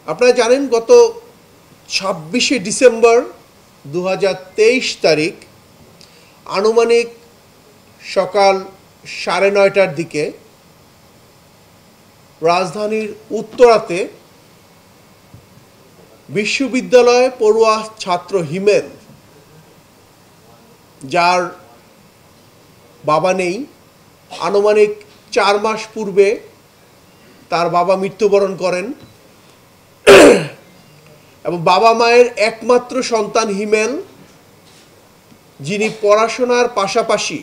আপনারা জানেন গত ২৬শে ডিসেম্বর ২০২৩ তারিখ আনুমানিক সকাল ৯:৩০টার দিকে রাজধানীর উত্তরাতে বিশ্ববিদ্যালয় পড়ুয়া ছাত্র হিমেল, যার বাবা নেই, আনুমানিক ৪ মাস পূর্বে তার বাবা মৃত্যুবরণ করেন এবং বাবা মায়ের একমাত্র সন্তান হিমেল, যিনি পড়াশোনার পাশাপাশি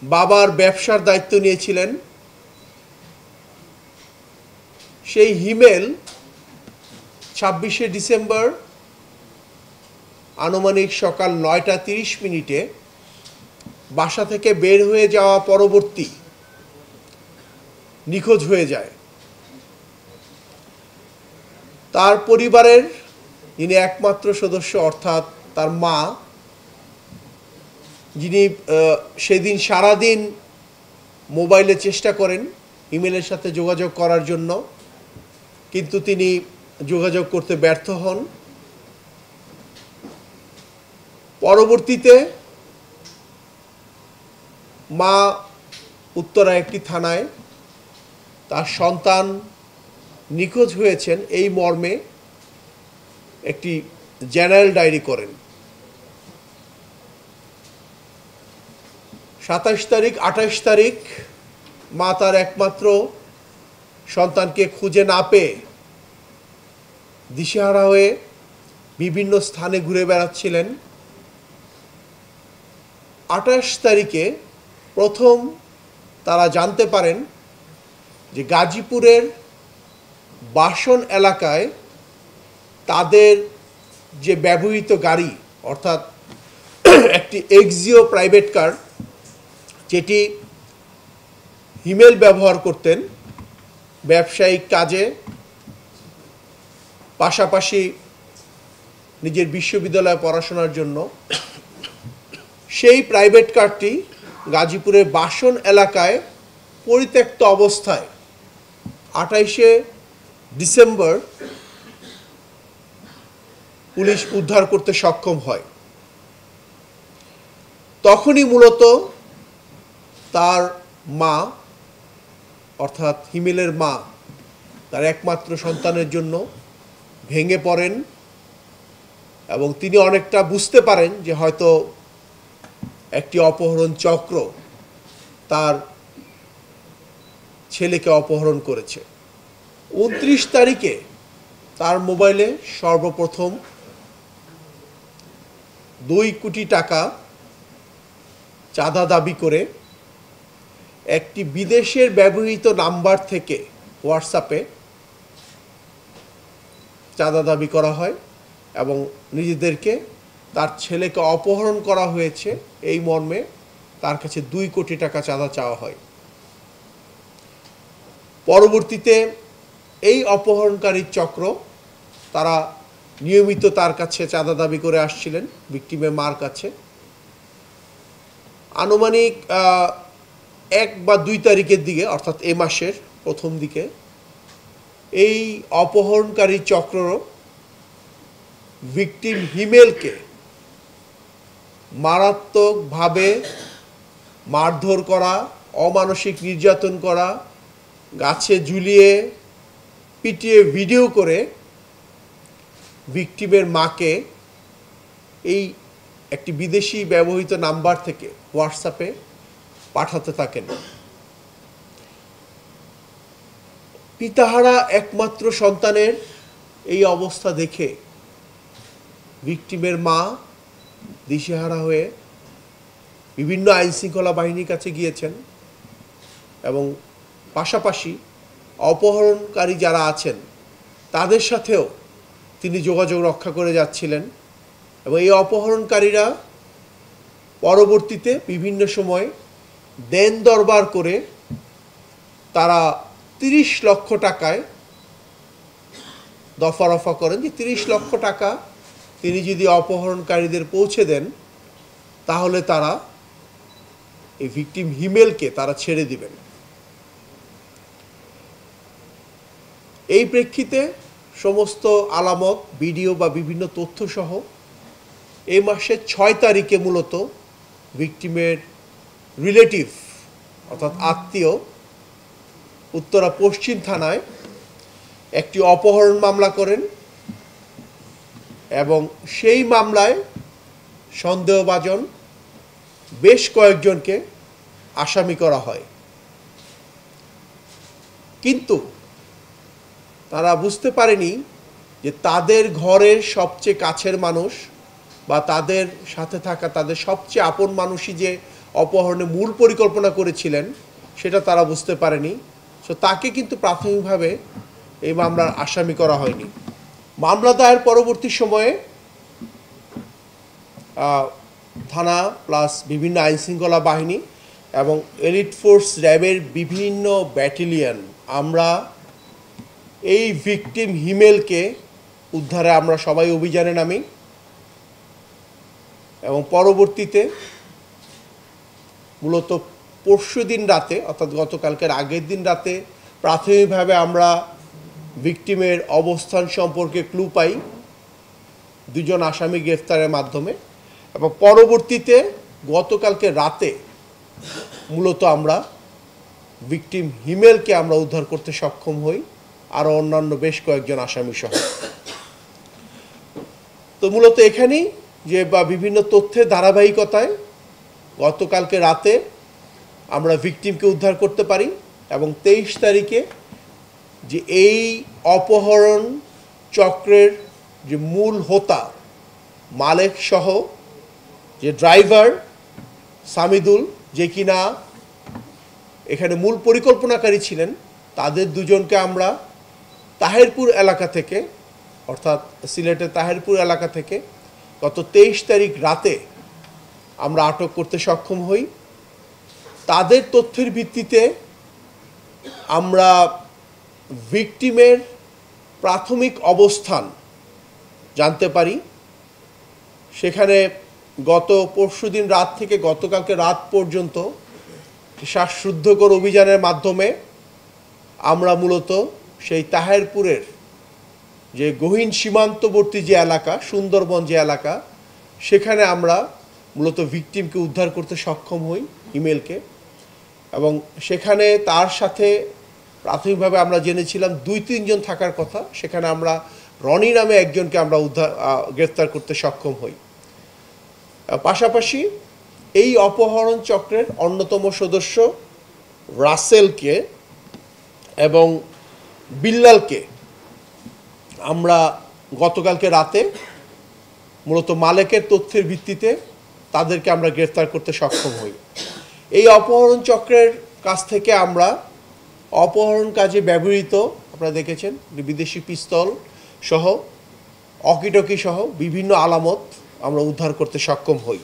বাবার ব্যবসার দায়িত্ব নিয়েছিলেন, সেই হিমেল ২৬শে ডিসেম্বর আনুমানিক সকাল ৯:৩০ বাসা থেকে বের হয়ে যাওয়া পরবর্তী নিখোঁজ হয়ে যায়। তার পরিবারের যিনি একমাত্র সদস্য অর্থাৎ তার মা, যিনি সেদিন সারাদিন মোবাইলে চেষ্টা করেন ইমেলের সাথে যোগাযোগ করার জন্য, কিন্তু তিনি যোগাযোগ করতে ব্যর্থ হন। পরবর্তীতে মা উত্তরা একটি থানায় তার সন্তান নিখোঁজ হয়েছেন এই মর্মে একটি জেনারেল ডায়েরি করেন। ২৭ তারিখ ২৮ তারিখ মা তার একমাত্র সন্তানকে খুঁজে না পেয়ে দিশেহারা হয়ে বিভিন্ন স্থানে ঘুরে বেড়াচ্ছিলেন। ২৮ তারিখে প্রথম তারা জানতে পারেন যে গাজীপুরের বাসন এলাকায় তাদের যে ব্যবহৃত গাড়ি, অর্থাৎ একটি এক্সিও প্রাইভেট কার, যেটি হিমেল ব্যবহার করতেন ব্যবসায়িক কাজে, পাশাপাশি নিজের বিশ্ববিদ্যালয়ে পড়াশোনার জন্য, সেই প্রাইভেট কারটি গাজীপুরের বাসন এলাকায় পরিত্যক্ত অবস্থায় ২৮শে ডিসেম্বর পুলিশ উদ্ধার করতে সক্ষম হয়। তখনই মূলত তার মা অর্থাৎ হিমেলের মা তার একমাত্র সন্তানের জন্য ভেঙে পড়েন এবং তিনি অনেকটা বুঝতে পারেন যে হয়তো একটি অপহরণ চক্র তার ছেলেকে অপহরণ করেছে। ২৯ তারিখে তার মোবাইলে সর্বপ্রথম ২ কোটি টাকা চাঁদা দাবি করে একটি বিদেশের ব্যবহৃত নাম্বার থেকে হোয়াটসঅ্যাপে চাঁদা দাবি করা হয় এবং নিজেদেরকে তার ছেলেকে অপহরণ করা হয়েছে এই মর্মে তার কাছে ২ কোটি টাকা চাঁদা চাওয়া হয়। পরবর্তীতে এই অপহরণকারীর চক্র তারা নিয়মিত তার কাছে চাঁদা দাবি করে আসছিলেন ভিকটিমের মার কাছে। আনুমানিক ১ বা ২ তারিখের দিকে, অর্থাৎ এ মাসের প্রথম দিকে, এই অপহরণকারী চক্র ভিকটিম হিমেলকে মারাত্মকভাবে মারধর করা, অমানসিক নির্যাতন করা, গাছে ঝুলিয়ে পিটিয়ে ভিডিও করে ভিকটিমের মাকে এই একটি বিদেশি ব্যবহৃত নাম্বার থেকে হোয়াটসঅ্যাপে পাঠাতে থাকেন। পিতাহারা একমাত্র সন্তানের এই অবস্থা দেখে ভিকটিমের মা দিশেহারা হয়ে বিভিন্ন আইনশৃঙ্খলা বাহিনীর কাছে গিয়েছেন এবং পাশাপাশি অপহরণকারী যারা আছেন তাদের সাথেও তিনি যোগাযোগ রক্ষা করে যাচ্ছিলেন এবং এই অপহরণকারীরা পরবর্তীতে বিভিন্ন সময় দেন দরবার করে তারা ৩০ লক্ষ টাকায় দফা রফা করেন যে ৩০ লক্ষ টাকা তিনি যদি অপহরণকারীদের পৌঁছে দেন তাহলে তারা এই ভিকটিম হিমেলকে তারা ছেড়ে দিবেন। এই প্রেক্ষিতে সমস্ত আলামত, ভিডিও বা বিভিন্ন তথ্যসহ এই মাসের 6 তারিখে মূলত ভিকটিমের রিলেটিভ অর্থাৎ আত্মীয় উত্তরা পশ্চিম থানায় একটি অপহরণ মামলা করেন এবং সেই মামলায় সন্দেহভাজন বেশ কয়েকজনকে আসামি করা হয়। কিন্তু তারা বুঝতে পারেনি যে তাদের ঘরের সবচেয়ে কাছের মানুষ বা তাদের সাথে থাকা তাদের সবচেয়ে আপন মানুষই যে অপহরণের মূল পরিকল্পনা করেছিলেন সেটা তারা বুঝতে পারেনি। সো তাকে কিন্তু প্রাথমিকভাবে এই মামলার আসামি করা হয়নি। মামলা দায়ের পরবর্তী সময়ে থানা প্লাস বিভিন্ন আইনশৃঙ্খলা বাহিনী এবং এলিট ফোর্স র্যাবের বিভিন্ন ব্যাটালিয়ন আমরা এই ভিকটিম হিমেলকে উদ্ধারে আমরা সবাই অভিযানে নামি এবং পরবর্তীতে মূলত পরশুদিন রাতে অর্থাৎ গতকালকের আগের দিন রাতে প্রাথমিকভাবে আমরা ভিকটিমের অবস্থান সম্পর্কে ক্লু পাই 2 জন আসামি গ্রেফতারের মাধ্যমে এবং পরবর্তীতে গতকালকে রাতে মূলত আমরা ভিকটিম হিমেলকে আমরা উদ্ধার করতে সক্ষম হই আরও অন্যান্য বেশ কয়েকজন আসামি সহ। তো মূলত এখানেই যে বা বিভিন্ন তথ্যের ধারাবাহিকতায় গতকালকে রাতে আমরা ভিকটিমকে উদ্ধার করতে পারি এবং 23 তারিখে যে এই অপহরণ চক্রের যে মূল হোতা মালেক সহ যে ড্রাইভার সামিদুল যে কিনা এখানে মূল পরিকল্পনাকারী ছিলেন তাদের 2 জনকে আমরা তাহেরপুর এলাকা থেকে অর্থাৎ সিলেটের তাহেরপুর এলাকা থেকে গত 23 তারিখ রাতে আমরা আটক করতে সক্ষম হই। তাদের তথ্যের ভিত্তিতে আমরা ভিকটিমের প্রাথমিক অবস্থান জানতে পারি। সেখানে গত পরশুদিন রাত থেকে গতকালকে রাত পর্যন্ত শ্বাসরুদ্ধকর অভিযানের মাধ্যমে আমরা মূলত সেই তাহেরপুরের যে গহীন সীমান্তবর্তী যে এলাকা সুন্দরবন যে এলাকা সেখানে আমরা মূলত ভিকটিমকে উদ্ধার করতে সক্ষম হই হিমেলকে এবং সেখানে তার সাথে প্রাথমিকভাবে আমরা জেনেছিলাম 2-3 জন থাকার কথা, সেখানে আমরা রনি নামে একজনকে আমরা গ্রেফতার করতে সক্ষম হই। পাশাপাশি এই অপহরণ চক্রের অন্যতম সদস্য রাসেলকে এবং বিল্লালকে আমরা গতকালকে রাতে মূলত মালেকের তথ্যের ভিত্তিতে তাদেরকে আমরা গ্রেফতার করতে সক্ষম হই। এই অপহরণ চক্রের কাছ থেকে আমরা অপহরণ কাজে ব্যবহৃত আপনারা দেখেছেন বিদেশি পিস্তল সহ অকিটকি সহ বিভিন্ন আলামত আমরা উদ্ধার করতে সক্ষম হই।